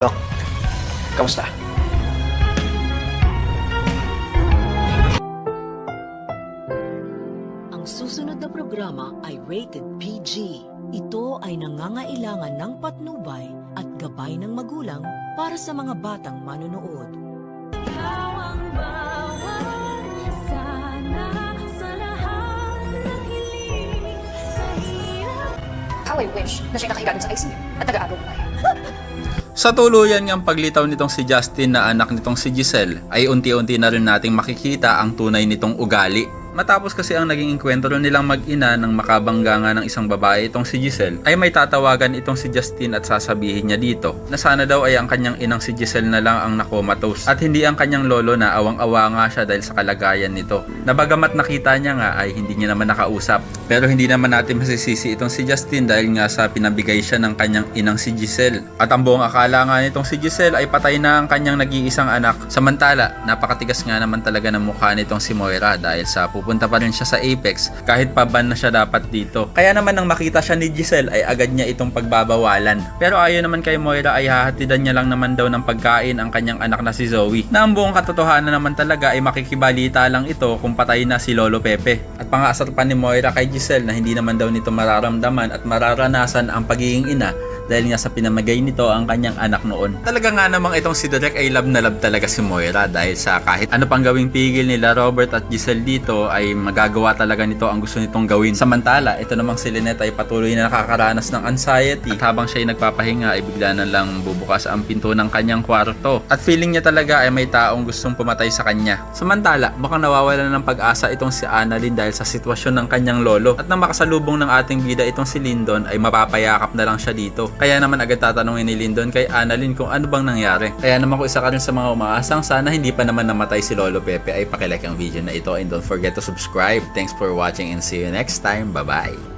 Dok, kamusta? Ang susunod na programa ay rated PG. Ito ay nangangailangan ng patnubay at gabay ng magulang para sa mga batang manonood. Ikaw ang bawat sana sa lahat ng hiling sa hirap. How I wish na siya nakahiga dun sa ICU at nag-aaral na tayo. Sa tuluyan ngang paglitaw nitong si Justin na anak nitong si Giselle ay unti-unti na rin nating makikita ang tunay nitong ugali. Matapos kasi ang naging enkwentro nilang mag-ina ng makabangga nga ng isang babae itong si Giselle, ay may tatawagan itong si Justin at sasabihin niya dito na sana daw ay ang kanyang inang si Giselle na lang ang nakomatose at hindi ang kanyang lolo na awang-awa nga siya dahil sa kalagayan nito. Na bagamat nakita niya nga ay hindi niya naman nakausap. Pero hindi naman natin masisisi itong si Justin dahil nga sa pinabigay siya ng kanyang inang si Giselle. At ang buong akala nga nitong si Giselle ay patay na ang kanyang nag-iisang anak. Samantala, napakatigas nga naman talaga ng mukha nitong si Moira dahil sa pupunta pa rin siya sa Apex kahit pa ban na siya dapat dito. Kaya naman nang makita siya ni Giselle ay agad niya itong pagbabawalan. Pero ayon naman kay Moira ay hahatidan niya lang naman daw ng pagkain ang kanyang anak na si Zoe. Na ang buong katotohanan naman talaga ay makikibalita lang ito kung patay na si Lolo Pepe. At pangaasar pa ni Moira kay Giselle na hindi naman daw nito mararamdaman at mararanasan ang pagiging ina dahil nga sa pinamagay nito ang kanyang anak noon. Talaga nga namang itong si Derek ay love na love talaga si Moira dahil sa kahit ano pang gawing pigil nila Robert at Giselle dito ay magagawa talaga nito ang gusto nitong gawin. Samantala, ito namang si Lynette ay patuloy na nakakaranas ng anxiety at habang siya ay nagpapahinga ay bigla na lang bubukas ang pinto ng kanyang kwarto at feeling niya talaga ay may taong gustong pumatay sa kanya. Samantala, mukhang nawawala ng pag-asa itong si Annalyn dahil sa sitwasyon ng kanyang lolo at nang makasalubong ng ating bida itong si Lyndon ay mapapayakap na lang siya dito. Kaya naman agad tatanungin ni Lyndon kay Annalyn kung ano bang nangyari. Kaya naman kung isa ka rin sa mga umaasang sana hindi pa naman namatay si Lolo Pepe ay pakilike ang video na ito and don't forget to subscribe. Thanks for watching and see you next time. Bye-bye!